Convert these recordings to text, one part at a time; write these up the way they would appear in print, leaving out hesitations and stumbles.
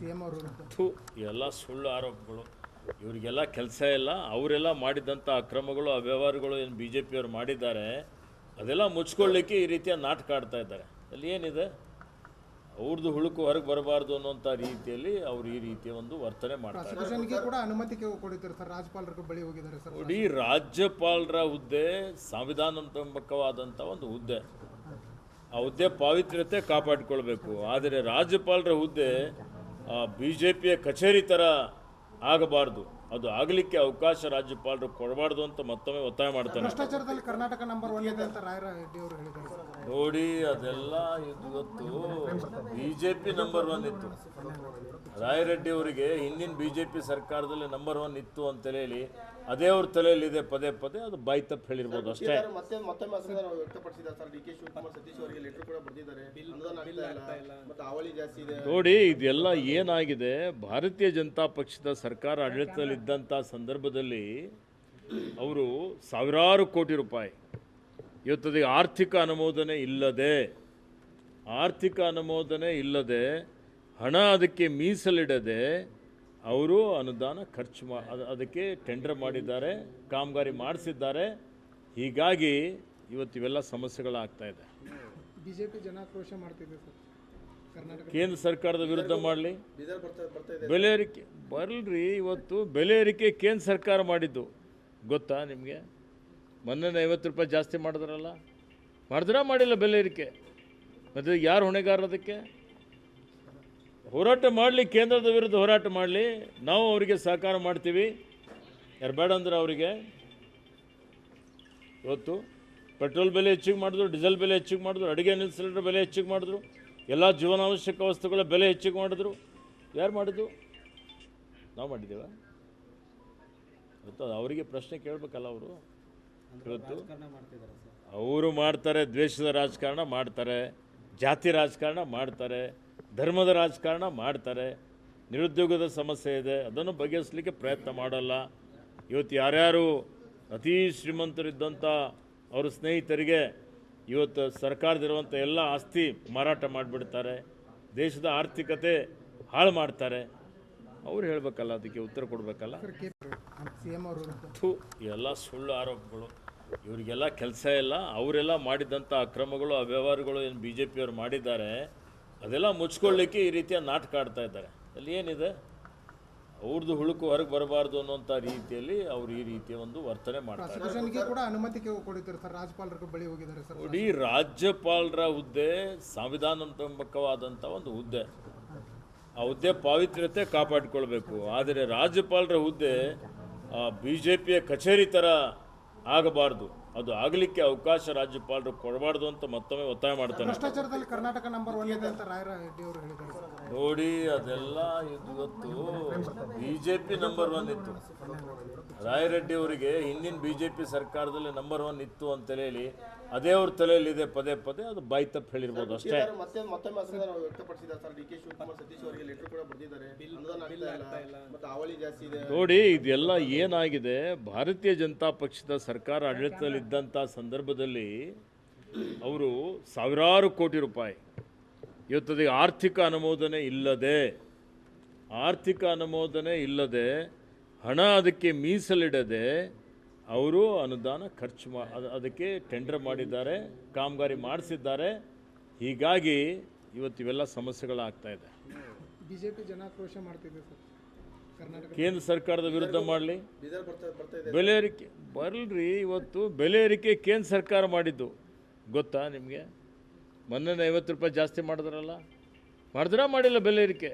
CM ಅವರು ಎಲ್ಲ ಸುಳ್ಳು ಆರೋಪಗಳು. ಇವರಿಗೆಲ್ಲ ಕೆಲಸ ಇಲ್ಲ. ಅವರೆಲ್ಲ ಮಾಡಿದಂಥ ಅಕ್ರಮಗಳು ಅವ್ಯವಹಾರಗಳು ಏನು ಬಿ ಜೆ ಪಿಯವರು ಮಾಡಿದ್ದಾರೆ ಅದೆಲ್ಲ ಮುಚ್ಕೊಳ್ಳಿಕ್ಕೆ ಈ ರೀತಿಯ ನಾಟಕ ಆಡ್ತಾ ಇದ್ದಾರೆ. ಅಲ್ಲಿ ಏನಿದೆ, ಅವ್ರದ್ದು ಹುಳುಕು ಹೊರಗೆ ಬರಬಾರ್ದು ಅನ್ನೋಂಥ ರೀತಿಯಲ್ಲಿ ಅವರು ಈ ರೀತಿಯ ಒಂದು ವರ್ತನೆ ಮಾಡ್ತಾರೆ. ಕೂಡ ಅನುಮತಿ ಕೊಡಿದ್ದಾರೆ ಸರ್, ರಾಜ್ಯಪಾಲರ ಬಳಿ ಹೋಗಿದ್ದಾರೆ ಸರ್. ನೋಡಿ, ರಾಜ್ಯಪಾಲರ ಹುದ್ದೆ ಸಂವಿಧಾನಾತ್ಮಕವಾದಂಥ ಒಂದು ಹುದ್ದೆ. ಆ ಹುದ್ದೆ ಪಾವಿತ್ರ್ಯತೆ ಕಾಪಾಡಿಕೊಳ್ಬೇಕು. ಆದರೆ ರಾಜ್ಯಪಾಲರ ಹುದ್ದೆ ಬಿ ಜೆ ಪಿಯ ಕಚೇರಿ ಥರ ಆಗಬಾರ್ದು. ಅದು ಆಗಲಿಕ್ಕೆ ಅವಕಾಶ ರಾಜ್ಯಪಾಲರು ಕೊಡಬಾರ್ದು ಅಂತ ಮತ್ತೊಮ್ಮೆ ಒತ್ತಾಯ ಮಾಡ್ತಾರೆ. ಭ್ರಷ್ಟಾಚಾರದಲ್ಲಿ ಕರ್ನಾಟಕ ನಂಬರ್ 1 ಇದೆ ಅಂತ ರಾಯರೆಡ್ಡಿ ಅವರು ಹೇಳಿದ್ದಾರೆ. ನೋಡಿ, ಅದೆಲ್ಲ ಇವತ್ತು ಬಿ ಜೆ ಪಿ ನಂಬರ್ 1 ಇತ್ತು. ರಾಯರೆಡ್ಡಿ ಅವರಿಗೆ ಹಿಂದಿನ ಬಿ ಜೆ ಪಿ ಸರ್ಕಾರದಲ್ಲಿ ನಂಬರ್ 1 ಇತ್ತು ಅಂತ ಹೇಳಿ ಅದೇ ಅವ್ರ ತಲೆಯಲ್ಲಿದೆ. ಪದೇ ಪದೇ ಅದು ಬಾಯಿ ತಪ್ಪು ಹೇಳಿರ್ಬೋದು ಅಷ್ಟೇ. ನೋಡಿ, ಇದೆಲ್ಲ ಏನಾಗಿದೆ, ಭಾರತೀಯ ಜನತಾ ಪಕ್ಷದ ಸರ್ಕಾರ ಆಡಳಿತದಲ್ಲಿದ್ದಂಥ ಸಂದರ್ಭದಲ್ಲಿ ಅವರು ಸಾವಿರಾರು ಕೋಟಿ ರೂಪಾಯಿ ಇವತ್ತದೆ ಆರ್ಥಿಕ ಅನುಮೋದನೆ ಇಲ್ಲದೆ ಹಣ ಅದಕ್ಕೆ ಮೀಸಲಿಡದೆ ಅವರು ಅನುದಾನ ಖರ್ಚು ಅದಕ್ಕೆ ಟೆಂಡರ್ ಮಾಡಿದ್ದಾರೆ, ಕಾಮಗಾರಿ ಮಾಡಿಸಿದ್ದಾರೆ. ಹೀಗಾಗಿ ಇವತ್ತು ಇವೆಲ್ಲ ಸಮಸ್ಯೆಗಳಾಗ್ತಾ ಇದೆ. ಬಿಜೆಪಿ ಜನಾಕ್ರೋಶ ಮಾಡ್ತಿದೆ ಸರ್. ಕರ್ನಾಟಕ ಕೇಂದ್ರ ಸರ್ಕಾರದ ವಿರುದ್ಧ ಮಾಡಲಿ, ಬೆಲೆ ಏರಿಕೆ ಬರಲ್ರಿ. ಇವತ್ತು ಬೆಲೆ ಏರಿಕೆ ಕೇಂದ್ರ ಸರ್ಕಾರ ಮಾಡಿದ್ದು ಗೊತ್ತಾ ನಿಮಗೆ? ಮೊನ್ನೆ 50 ರೂಪಾಯಿ ಜಾಸ್ತಿ ಮಾಡಿದ್ರಲ್ಲ, ಮಾಡಿಲ್ಲ ಬೆಲೆ ಏರಿಕೆ. ಮತ್ತು ಯಾರು ಹೊಣೆಗಾರ? ಅದಕ್ಕೆ ಹೋರಾಟ ಮಾಡಲಿ, ಕೇಂದ್ರದ ವಿರುದ್ಧ ಹೋರಾಟ ಮಾಡಲಿ, ನಾವು ಅವರಿಗೆ ಸಹಕಾರ ಮಾಡ್ತೀವಿ. ಯಾರು ಬೇಡ ಅಂದ್ರೆ ಅವರಿಗೆ ಇವತ್ತು ಪೆಟ್ರೋಲ್ ಬೆಲೆ ಹೆಚ್ಚಿಗೆ ಮಾಡಿದ್ರು, ಡೀಸೆಲ್ ಬೆಲೆ ಹೆಚ್ಚಿಗೆ ಮಾಡಿದ್ರು, ಅಡುಗೆ ಅನಿಲ ಸಿಲಿಂಡರ್ ಬೆಲೆ ಹೆಚ್ಚಿಗೆ ಮಾಡಿದ್ರು, ಎಲ್ಲ ಜೀವನಾವಶ್ಯಕ ವಸ್ತುಗಳ ಬೆಲೆ ಹೆಚ್ಚಿಗೆ ಮಾಡಿದ್ರು. ಯಾರು ಮಾಡಿದ್ದು? ನಾವು ಮಾಡಿದ್ದೇವ? ಇವತ್ತು ಅವರಿಗೆ ಪ್ರಶ್ನೆ ಕೇಳಬೇಕಲ್ಲ. ಅವರು ಇವತ್ತು ಅವರು ಮಾಡ್ತಾರೆ, ದ್ವೇಷದ ರಾಜಕಾರಣ ಮಾಡ್ತಾರೆ, ಜಾತಿ ರಾಜಕಾರಣ ಮಾಡ್ತಾರೆ, ಧರ್ಮದ ರಾಜಕಾರಣ ಮಾಡ್ತಾರೆ. ನಿರುದ್ಯೋಗದ ಸಮಸ್ಯೆ ಇದೆ, ಅದನ್ನು ಬಗೆಹರಿಸಲಿಕ್ಕೆ ಪ್ರಯತ್ನ ಮಾಡಲ್ಲ. ಇವತ್ತು ಯಾರ್ಯಾರು ಅತೀ ಶ್ರೀಮಂತರಿದ್ದಂಥ ಅವ್ರ ಸ್ನೇಹಿತರಿಗೆ ಇವತ್ತು ಸರ್ಕಾರದಿರುವಂಥ ಎಲ್ಲ ಆಸ್ತಿ ಮಾರಾಟ ಮಾಡಿಬಿಡ್ತಾರೆ, ದೇಶದ ಆರ್ಥಿಕತೆ ಹಾಳು ಮಾಡ್ತಾರೆ. ಅವ್ರು ಹೇಳಬೇಕಲ್ಲ, ಅದಕ್ಕೆ ಉತ್ತರ ಕೊಡಬೇಕಲ್ಲ. ಎಲ್ಲ ಸುಳ್ಳು ಆರೋಪಗಳು. ಇವರಿಗೆಲ್ಲ ಕೆಲಸ ಇಲ್ಲ. ಅವರೆಲ್ಲ ಮಾಡಿದಂಥ ಅಕ್ರಮಗಳು ಅವ್ಯವಹಾರಗಳು ಏನು ಬಿ ಜೆ ಪಿಯವರು ಮಾಡಿದ್ದಾರೆ ಅದೆಲ್ಲ ಮುಚ್ಕೊಳ್ಳಿಕ್ಕೆ ಈ ರೀತಿಯ ನಾಟಕ ಆಡ್ತಾ ಇದ್ದಾರೆ. ಅಲ್ಲಿ ಏನಿದೆ, ಅವ್ರದ್ದು ಹುಳುಕು ಹೊರಗೆ ಬರಬಾರ್ದು ಅನ್ನೋಂಥ ರೀತಿಯಲ್ಲಿ ಅವರು ಈ ರೀತಿಯ ಒಂದು ವರ್ತನೆ ಮಾಡ್ತಾರೆ. ಕೂಡ ಅನುಮತಿ ಕೊಡಿದ್ದಾರೆ ಸರ್, ರಾಜ್ಯಪಾಲರ ಬಳಿ ಹೋಗಿದ್ದಾರೆ ಸರ್. ನೋಡಿ, ರಾಜ್ಯಪಾಲರ ಹುದ್ದೆ ಸಂವಿಧಾನಾತ್ಮಕವಾದಂಥ ಒಂದು ಹುದ್ದೆ. ಆ ಹುದ್ದೆ ಪಾವಿತ್ರ್ಯತೆ ಕಾಪಾಡಿಕೊಳ್ಬೇಕು. ಆದರೆ ರಾಜ್ಯಪಾಲರ ಹುದ್ದೆ ಬಿ ಜೆ ಪಿಯ ಕಚೇರಿ ಥರ ಆಗಬಾರ್ದು. ಅದು ಆಗಲಿಕ್ಕೆ ಅವಕಾಶ ರಾಜ್ಯಪಾಲರು ಕೊಡಬಾರ್ದು ಅಂತ ಮತ್ತೊಮ್ಮೆ ಒತ್ತಾಯ ಮಾಡ್ತಾರೆ. ಭ್ರಷ್ಟಾಚಾರದಲ್ಲಿ ಕರ್ನಾಟಕ ನಂಬರ್ 1 ಇದೆ ಅಂತ ರಾಯರೆಡ್ಡಿ ಅವರು ಹೇಳಿದ್ದಾರೆ. ನೋಡಿ, ಅದೆಲ್ಲ ಇವತ್ತು ಬಿ ಜೆ ಪಿ ನಂಬರ್ 1 ಇತ್ತು. ರಾಯರೆಡ್ಡಿ ಅವರಿಗೆ ಹಿಂದಿನ ಬಿ ಜೆ ಪಿ ಸರ್ಕಾರದಲ್ಲಿ ನಂಬರ್ 1 ಇತ್ತು ಅಂತ ಹೇಳಿ ಅದೇ ಅವ್ರ ತಲೆಯಲ್ಲಿದೆ. ಪದೇ ಪದೇ ಅದು ಬಾಯಿ ತಪ್ಪು ಹೇಳಿರ್ಬೋದು ಅಷ್ಟೇ. ನೋಡಿ, ಇದೆಲ್ಲ ಏನಾಗಿದೆ, ಭಾರತೀಯ ಜನತಾ ಪಕ್ಷದ ಸರ್ಕಾರ ಆಡಳಿತದಲ್ಲಿದ್ದಂಥ ಸಂದರ್ಭದಲ್ಲಿ ಅವರು ಸಾವಿರಾರು ಕೋಟಿ ರೂಪಾಯಿ ಇವತ್ತದೆ ಆರ್ಥಿಕ ಅನುಮೋದನೆ ಇಲ್ಲದೆ ಹಣ ಅದಕ್ಕೆ ಮೀಸಲಿಡದೆ ಅವರು ಅನುದಾನ ಖರ್ಚು ಅದಕ್ಕೆ ಟೆಂಡರ್ ಮಾಡಿದ್ದಾರೆ, ಕಾಮಗಾರಿ ಮಾಡಿಸಿದ್ದಾರೆ. ಹೀಗಾಗಿ ಇವತ್ತು ಇವೆಲ್ಲ ಸಮಸ್ಯೆಗಳಾಗ್ತಾ ಇದೆ. ಬಿಜೆಪಿ ಜನಾಕ್ರೋಶ ಮಾಡ್ತಿದೆ ಸರ್. ಕರ್ನಾಟಕ ಕೇಂದ್ರ ಸರ್ಕಾರದ ವಿರುದ್ಧ ಮಾಡಲಿ, ಬೆಲೆ ಏರಿಕೆ ಬರಲ್ರಿ. ಇವತ್ತು ಬೆಲೆ ಏರಿಕೆ ಕೇಂದ್ರ ಸರ್ಕಾರ ಮಾಡಿದ್ದು ಗೊತ್ತಾ ನಿಮಗೆ? ಮೊನ್ನೆ 50 ರೂಪಾಯಿ ಜಾಸ್ತಿ ಮಾಡಿದ್ರಲ್ಲ, ಮಾಡಿಲ್ಲ ಬೆಲೆ ಏರಿಕೆ.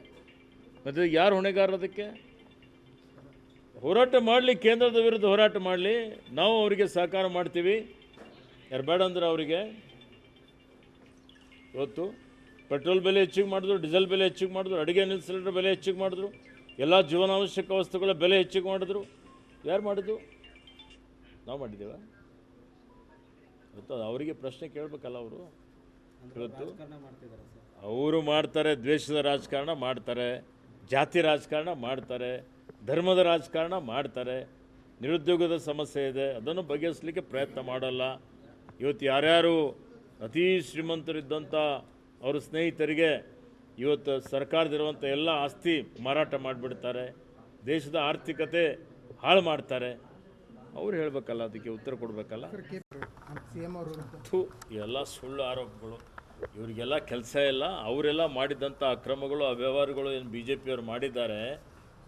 ಮತ್ತು ಯಾರು ಹೊಣೆಗಾರ? ಅದಕ್ಕೆ ಹೋರಾಟ ಮಾಡಲಿ, ಕೇಂದ್ರದ ವಿರುದ್ಧ ಹೋರಾಟ ಮಾಡಲಿ, ನಾವು ಅವರಿಗೆ ಸಹಕಾರ ಮಾಡ್ತೀವಿ. ಯಾರು ಬೇಡ ಅಂದ್ರೆ ಅವರಿಗೆ ಇವತ್ತು ಪೆಟ್ರೋಲ್ ಬೆಲೆ ಹೆಚ್ಚಿಗೆ ಮಾಡಿದ್ರು, ಡೀಸೆಲ್ ಬೆಲೆ ಹೆಚ್ಚಿಗೆ ಮಾಡಿದ್ರು, ಅಡುಗೆ ಅನಿಲ ಸಿಲಿಂಡರ್ ಬೆಲೆ ಹೆಚ್ಚಿಗೆ ಮಾಡಿದ್ರು, ಎಲ್ಲ ಜೀವನಾವಶ್ಯಕ ವಸ್ತುಗಳ ಬೆಲೆ ಹೆಚ್ಚಿಗೆ ಮಾಡಿದ್ರು. ಯಾರು ಮಾಡಿದ್ದು? ನಾವು ಮಾಡಿದ್ದೇವೆ? ಇವತ್ತು ಅವರಿಗೆ ಪ್ರಶ್ನೆ ಕೇಳಬೇಕಲ್ಲ. ಅವರು ಇವತ್ತು ಅವರು ಮಾಡ್ತಾರೆ, ದ್ವೇಷದ ರಾಜಕಾರಣ ಮಾಡ್ತಾರೆ, ಜಾತಿ ರಾಜಕಾರಣ ಮಾಡ್ತಾರೆ, ಧರ್ಮದ ರಾಜಕಾರಣ ಮಾಡ್ತಾರೆ. ನಿರುದ್ಯೋಗದ ಸಮಸ್ಯೆ ಇದೆ, ಅದನ್ನು ಬಗೆಹರಿಸಲಿಕ್ಕೆ ಪ್ರಯತ್ನ ಮಾಡಲ್ಲ. ಇವತ್ತು ಯಾರ್ಯಾರು ಅತೀ ಶ್ರೀಮಂತರಿದ್ದಂಥ ಅವ್ರ ಸ್ನೇಹಿತರಿಗೆ ಇವತ್ತು ಸರ್ಕಾರದಿರುವಂಥ ಎಲ್ಲ ಆಸ್ತಿ ಮಾರಾಟ ಮಾಡಿಬಿಡ್ತಾರೆ, ದೇಶದ ಆರ್ಥಿಕತೆ ಹಾಳು ಮಾಡ್ತಾರೆ. ಅವ್ರು ಹೇಳಬೇಕಲ್ಲ, ಅದಕ್ಕೆ ಉತ್ತರ ಕೊಡಬೇಕಲ್ಲ. ಸಿಎಂ ಅವರು ಎಲ್ಲ ಸುಳ್ಳು ಆರೋಪಗಳು, ಇವರಿಗೆಲ್ಲ ಕೆಲಸ ಇಲ್ಲ. ಅವರೆಲ್ಲ ಮಾಡಿದಂಥ ಅಕ್ರಮಗಳು ಅವ್ಯವಹಾರಗಳು ಏನು ಬಿ ಜೆ ಪಿಯವರು ಮಾಡಿದ್ದಾರೆ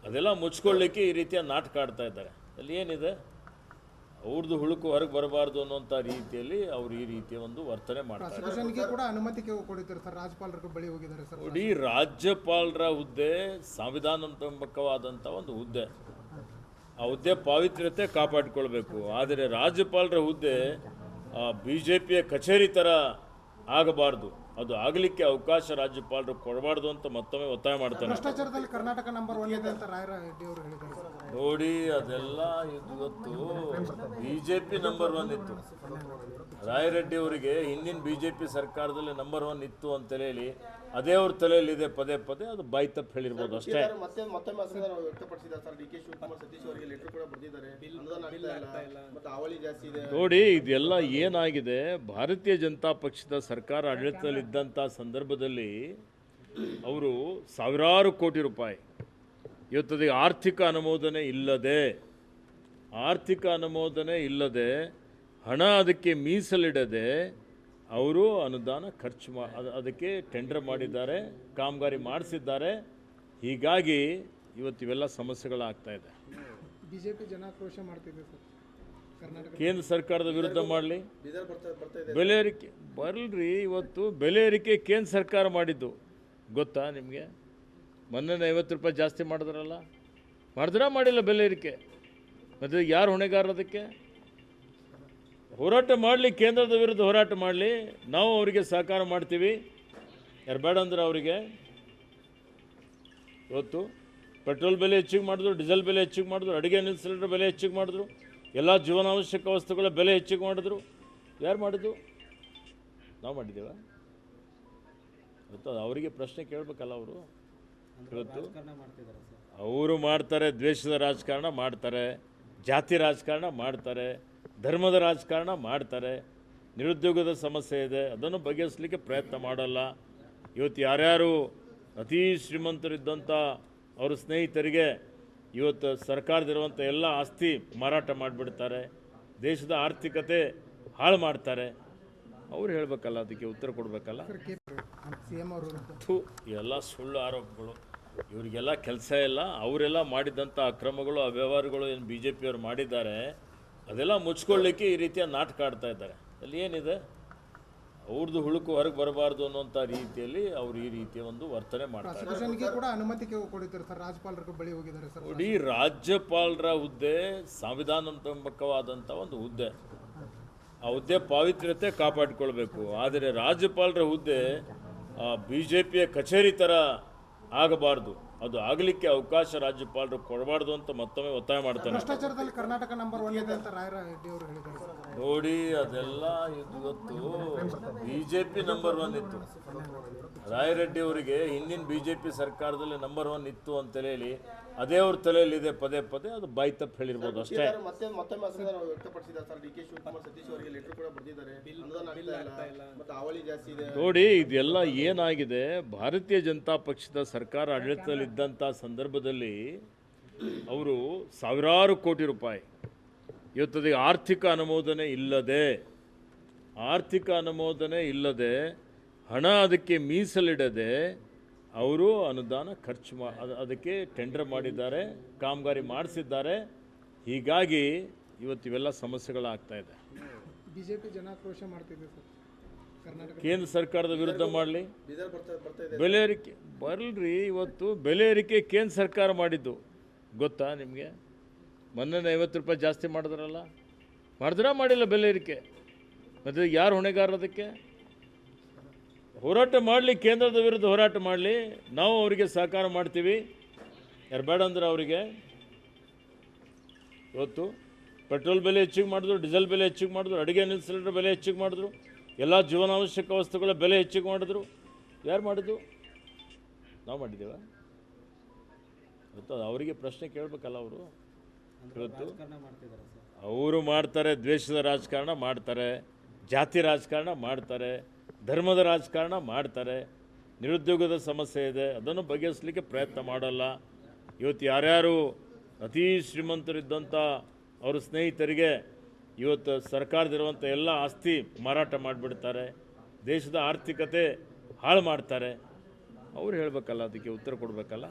ಅದೆಲ್ಲ ಮುಚ್ಕೊಳ್ಳಿಕ್ಕೆ ಈ ರೀತಿಯ ನಾಟಕ ಆಡ್ತಾ ಇದ್ದಾರೆ. ಅಲ್ಲಿ ಏನಿದೆ, ಅವ್ರದ್ದು ಹುಳುಕು ಹೊರಗೆ ಬರಬಾರ್ದು ಅನ್ನೋಂಥ ರೀತಿಯಲ್ಲಿ ಅವರು ಈ ರೀತಿಯ ಒಂದು ವರ್ತನೆ ಮಾಡ್ತಾರೆ. ಪ್ರಾಸಿಕ್ಯೂಷನ್ಗೆ ಕೂಡ ಅನುಮತಿ ಕೊಡಿದ್ದಾರೆ ಸರ್, ರಾಜ್ಯಪಾಲರ ಬಳಿ ಹೋಗಿದ್ದಾರೆ ಸರ್. ನೋಡಿ, ರಾಜ್ಯಪಾಲರ ಹುದ್ದೆ ಸಂವಿಧಾನಾತ್ಮಕವಾದಂಥ ಒಂದು ಹುದ್ದೆ. ಆ ಹುದ್ದೆ ಪಾವಿತ್ರ್ಯತೆ ಕಾಪಾಡಿಕೊಳ್ಬೇಕು. ಆದರೆ ರಾಜ್ಯಪಾಲರ ಹುದ್ದೆ ಬಿ ಜೆ ಪಿಯ ಕಚೇರಿ ಥರ ಆಗಬಾರ್ದು. ಅದು ಆಗಲಿಕ್ಕೆ ಅವಕಾಶ ರಾಜ್ಯಪಾಲರು ಕೊಡಬಾರ್ದು ಅಂತ ಮತ್ತೊಮ್ಮೆ ಒತ್ತಾಯ ಮಾಡ್ತಾರೆ. ಭ್ರಷ್ಟಾಚಾರದಲ್ಲಿ ಕರ್ನಾಟಕ ನಂಬರ್ 1 ಇದೆ ಅಂತ ರಾಯರೆಡ್ಡಿ ಅವರು ಹೇಳಿದ್ದಾರೆ. ನೋಡಿ, ಅದೆಲ್ಲ ಇವತ್ತು ಬಿ ಜೆ ಪಿ ನಂಬರ್ 1 ಇತ್ತು. ರಾಯರೆಡ್ಡಿ ಅವರಿಗೆ ಹಿಂದಿನ ಬಿ ಜೆ ಪಿ ಸರ್ಕಾರದಲ್ಲಿ ನಂಬರ್ 1 ಇತ್ತು ಅಂತ ಹೇಳಿ ಅದೇ ಅವ್ರ ತಲೆಯಲ್ಲಿದೆ. ಪದೇ ಪದೇ ಅದು ಬಾಯಿ ತಪ್ಪು ಹೇಳಿರ್ಬೋದು ಅಷ್ಟೇ. ನೋಡಿ, ಇದೆಲ್ಲ ಏನಾಗಿದೆ, ಭಾರತೀಯ ಜನತಾ ಪಕ್ಷದ ಸರ್ಕಾರ ಆಡಳಿತದಲ್ಲಿದ್ದಂಥ ಸಂದರ್ಭದಲ್ಲಿ ಅವರು ಸಾವಿರಾರು ಕೋಟಿ ರೂಪಾಯಿ ಇವತ್ತದ ಆರ್ಥಿಕ ಅನುಮೋದನೆ ಇಲ್ಲದೆ ಹಣ ಅದಕ್ಕೆ ಮೀಸಲಿಡದೆ ಅವರು ಅನುದಾನ ಖರ್ಚು ಅದಕ್ಕೆ ಟೆಂಡರ್ ಮಾಡಿದ್ದಾರೆ, ಕಾಮಗಾರಿ ಮಾಡಿಸಿದ್ದಾರೆ. ಹೀಗಾಗಿ ಇವತ್ತಿವೆಲ್ಲ ಸಮಸ್ಯೆಗಳಾಗ್ತಾ ಇದೆ. ಬಿಜೆಪಿ ಜನಾಕ್ರೋಶ ಮಾಡ್ತಿದೆ ಸರ್. ಕರ್ನಾಟಕ ಕೇಂದ್ರ ಸರ್ಕಾರದ ವಿರುದ್ಧ ಮಾಡಲಿ, ಬೆಲೆ ಏರಿಕೆ ಬರಲ್ರಿ. ಇವತ್ತು ಬೆಲೆ ಏರಿಕೆ ಕೇಂದ್ರ ಸರ್ಕಾರ ಮಾಡಿದ್ದು ಗೊತ್ತಾ ನಿಮಗೆ? ಮೊನ್ನೆ 50 ರೂಪಾಯಿ ಜಾಸ್ತಿ ಮಾಡಿದ್ರಲ್ಲ, ಮಾಡಿಲ್ಲ ಬೆಲೆ ಏರಿಕೆ. ಮತ್ತು ಯಾರು ಹೊಣೆಗಾರ? ಅದಕ್ಕೆ ಹೋರಾಟ ಮಾಡಲಿ, ಕೇಂದ್ರದ ವಿರುದ್ಧ ಹೋರಾಟ ಮಾಡಲಿ, ನಾವು ಅವರಿಗೆ ಸಹಕಾರ ಮಾಡ್ತೀವಿ. ಯಾರು ಬೇಡ ಅಂದ್ರೆ ಅವರಿಗೆ ಇವತ್ತು ಪೆಟ್ರೋಲ್ ಬೆಲೆ ಹೆಚ್ಚಿಗೆ ಮಾಡಿದ್ರು, ಡೀಸೆಲ್ ಬೆಲೆ ಹೆಚ್ಚಿಗೆ ಮಾಡಿದ್ರು, ಅಡುಗೆ ಅನಿಲ ಸಿಲಿಂಡರ್ ಬೆಲೆ ಹೆಚ್ಚಿಗೆ ಮಾಡಿದ್ರು, ಎಲ್ಲ ಜೀವನಾವಶ್ಯಕ ವಸ್ತುಗಳ ಬೆಲೆ ಹೆಚ್ಚಿಗೆ ಮಾಡಿದ್ರು. ಯಾರು ಮಾಡಿದ್ದು? ನಾವು ಮಾಡಿದ್ದೇವ? ಇವತ್ತು ಅವರಿಗೆ ಪ್ರಶ್ನೆ ಕೇಳಬೇಕಲ್ಲ. ಅವರು ಇವತ್ತು ಅವರು ಮಾಡ್ತಾರೆ, ದ್ವೇಷದ ರಾಜಕಾರಣ ಮಾಡ್ತಾರೆ, ಜಾತಿ ರಾಜಕಾರಣ ಮಾಡ್ತಾರೆ, ಧರ್ಮದ ರಾಜಕಾರಣ ಮಾಡ್ತಾರೆ. ನಿರುದ್ಯೋಗದ ಸಮಸ್ಯೆ ಇದೆ, ಅದನ್ನು ಬಗೆಹರಿಸಲಿಕ್ಕೆ ಪ್ರಯತ್ನ ಮಾಡಲ್ಲ. ಇವತ್ತು ಯಾರ್ಯಾರು ಅತೀ ಶ್ರೀಮಂತರಿದ್ದಂಥ ಅವ್ರ ಸ್ನೇಹಿತರಿಗೆ ಇವತ್ತು ಸರ್ಕಾರದಿರುವಂಥ ಎಲ್ಲ ಆಸ್ತಿ ಮಾರಾಟ ಮಾಡಿಬಿಡ್ತಾರೆ, ದೇಶದ ಆರ್ಥಿಕತೆ ಹಾಳು ಮಾಡ್ತಾರೆ. ಅವ್ರು ಹೇಳಬೇಕಲ್ಲ, ಅದಕ್ಕೆ ಉತ್ತರ ಕೊಡಬೇಕಲ್ಲ. ಸಿಎಂ ಅವರು ಎಲ್ಲ ಸುಳ್ಳು ಆರೋಪಗಳು, ಇವರಿಗೆಲ್ಲ ಕೆಲಸ ಇಲ್ಲ. ಅವರೆಲ್ಲ ಮಾಡಿದಂಥ ಅಕ್ರಮಗಳು ಅವ್ಯವಹಾರಗಳು ಏನು ಬಿ ಜೆ ಪಿಯವರು ಮಾಡಿದ್ದಾರೆ ಅದೆಲ್ಲ ಮುಚ್ಕೊಳ್ಳಿಕ್ಕೆ ಈ ರೀತಿಯ ನಾಟಕ ಆಡ್ತಾ ಇದ್ದಾರೆ. ಅಲ್ಲಿ ಏನಿದೆ, ಅವ್ರದ್ದು ಹುಳುಕು ಹೊರಗೆ ಬರಬಾರ್ದು ಅನ್ನೋಂಥ ರೀತಿಯಲ್ಲಿ ಅವರು ಈ ರೀತಿಯ ಒಂದು ವರ್ತನೆ ಮಾಡ್ತಾರೆ. ಪ್ರಾಸಿಕ್ಯೂಷನ್ಗೆ ಕೂಡ ಅನುಮತಿ ಕೊಡಿದ್ದಾರೆ ಸರ್, ರಾಜ್ಯಪಾಲರ ಬಳಿ ಹೋಗಿದ್ದಾರೆ ಸರ್. ನೋಡಿ, ರಾಜ್ಯಪಾಲರ ಹುದ್ದೆ ಸಂವಿಧಾನಾತ್ಮಕವಾದಂಥ ಒಂದು ಹುದ್ದೆ. ಆ ಹುದ್ದೆ ಪಾವಿತ್ರ್ಯತೆ ಕಾಪಾಡಿಕೊಳ್ಬೇಕು. ಆದರೆ ರಾಜ್ಯಪಾಲರ ಹುದ್ದೆ ಬಿ ಜೆ ಪಿಯ ಕಚೇರಿ ಥರ ಆಗಬಾರ್ದು. ಅದು ಆಗಲಿಕ್ಕೆ ಅವಕಾಶ ರಾಜ್ಯಪಾಲರು ಕೊಡಬಾರ್ದು ಅಂತ ಮತ್ತೊಮ್ಮೆ ಒತ್ತಾಯ ಮಾಡ್ತಾರೆ. ಭ್ರಷ್ಟಾಚಾರದಲ್ಲಿ ಕರ್ನಾಟಕ ನಂಬರ್ 1 ಇದೆ ಅಂತ ರಾಯರೆಡ್ಡಿ ಅವರು ಹೇಳಿದ್ದಾರೆ. ನೋಡಿ, ಅದೆಲ್ಲ ಇವತ್ತು ಬಿ ಜೆ ಪಿ ನಂಬರ್ 1 ಇತ್ತು. ರಾಯರೆಡ್ಡಿ ಅವರಿಗೆ ಹಿಂದಿನ ಬಿ ಜೆ ಪಿ ಸರ್ಕಾರದಲ್ಲಿ ನಂಬರ್ 1 ಇತ್ತು ಅಂತ ಹೇಳಿ ಅದೇ ಅವ್ರ ತಲೆಯಲ್ಲಿದೆ. ಪದೇ ಪದೇ ಅದು ಬಾಯಿ ತಪ್ಪು ಹೇಳಿರ್ಬೋದು ಅಷ್ಟೇ. ನೋಡಿ, ಇದೆಲ್ಲ ಏನಾಗಿದೆ, ಭಾರತೀಯ ಜನತಾ ಪಕ್ಷದ ಸರ್ಕಾರ ಆಡಳಿತದಲ್ಲಿದ್ದಂಥ ಸಂದರ್ಭದಲ್ಲಿ ಅವರು ಸಾವಿರಾರು ಕೋಟಿ ರೂಪಾಯಿ ಇವತ್ತದ ಆರ್ಥಿಕ ಅನುಮೋದನೆ ಇಲ್ಲದೆ ಹಣ ಅದಕ್ಕೆ ಮೀಸಲಿಡದೆ ಅವರು ಅನುದಾನ ಖರ್ಚು ಅದಕ್ಕೆ ಟೆಂಡರ್ ಮಾಡಿದ್ದಾರೆ, ಕಾಮಗಾರಿ ಮಾಡಿಸಿದ್ದಾರೆ. ಹೀಗಾಗಿ ಇವತ್ತಿವೆಲ್ಲ ಸಮಸ್ಯೆಗಳಾಗ್ತಾ ಇದೆ. ಬಿಜೆಪಿ ಜನಾಕ್ರೋಶ ಮಾಡ್ತಿದೆ ಸರ್. ಕರ್ನಾಟಕ ಕೇಂದ್ರ ಸರ್ಕಾರದ ವಿರುದ್ಧ ಮಾಡಲಿ, ಬೆಲೆ ಏರಿಕೆ ಬರಲ್ರಿ. ಇವತ್ತು ಬೆಲೆ ಏರಿಕೆ ಕೇಂದ್ರ ಸರ್ಕಾರ ಮಾಡಿದ್ದು ಗೊತ್ತಾ ನಿಮಗೆ? ಮೊನ್ನೆ 50 ರೂಪಾಯಿ ಜಾಸ್ತಿ ಮಾಡಿದ್ರಲ್ಲ, ಮಾಡಿಲ್ಲ ಬೆಲೆ ಏರಿಕೆ. ಮತ್ತು ಯಾರು ಹೊಣೆಗಾರ? ಅದಕ್ಕೆ ಹೋರಾಟ ಮಾಡಲಿ, ಕೇಂದ್ರದ ವಿರುದ್ಧ ಹೋರಾಟ ಮಾಡಲಿ, ನಾವು ಅವರಿಗೆ ಸಹಕಾರ ಮಾಡ್ತೀವಿ. ಯಾರು ಬೇಡ ಅಂದ್ರೆ ಅವರಿಗೆ ಇವತ್ತು ಪೆಟ್ರೋಲ್ ಬೆಲೆ ಹೆಚ್ಚಿಗೆ ಮಾಡಿದ್ರು, ಡೀಸೆಲ್ ಬೆಲೆ ಹೆಚ್ಚಿಗೆ ಮಾಡಿದ್ರು, ಅಡುಗೆ ಅನಿಲ ಸಿಲಿಂಡರ್ ಬೆಲೆ ಹೆಚ್ಚಿಗೆ ಮಾಡಿದ್ರು, ಎಲ್ಲ ಜೀವನಾವಶ್ಯಕ ವಸ್ತುಗಳ ಬೆಲೆ ಹೆಚ್ಚಿಗೆ ಮಾಡಿದ್ರು. ಯಾರು ಮಾಡಿದ್ದು? ನಾವು ಮಾಡಿದ್ದೇವ? ಇವತ್ತು ಅವರಿಗೆ ಪ್ರಶ್ನೆ ಕೇಳಬೇಕಲ್ಲ. ಅವರು ಇವತ್ತು ಅವರು ಮಾಡ್ತಾರೆ, ದ್ವೇಷದ ರಾಜಕಾರಣ ಮಾಡ್ತಾರೆ, ಜಾತಿ ರಾಜಕಾರಣ ಮಾಡ್ತಾರೆ, ಧರ್ಮದ ರಾಜಕಾರಣ ಮಾಡ್ತಾರೆ, ನಿರುದ್ಯೋಗದ ಸಮಸ್ಯೆ ಇದೆ, ಅದನ್ನು ಬಗೆಹರಿಸಲಿಕ್ಕೆ ಪ್ರಯತ್ನ ಮಾಡಲ್ಲ. ಇವತ್ತು ಯಾರ್ಯಾರು ಅತೀ ಶ್ರೀಮಂತರಿದ್ದಂಥ ಅವ್ರ ಸ್ನೇಹಿತರಿಗೆ ಇವತ್ತು ಸರ್ಕಾರದಿರುವಂಥ ಎಲ್ಲ ಆಸ್ತಿ ಮಾರಾಟ ಮಾಡಿಬಿಡ್ತಾರೆ, ದೇಶದ ಆರ್ಥಿಕತೆ ಹಾಳು ಮಾಡ್ತಾರೆ. ಅವ್ರು ಹೇಳಬೇಕಲ್ಲ, ಅದಕ್ಕೆ ಉತ್ತರ ಕೊಡಬೇಕಲ್ಲ.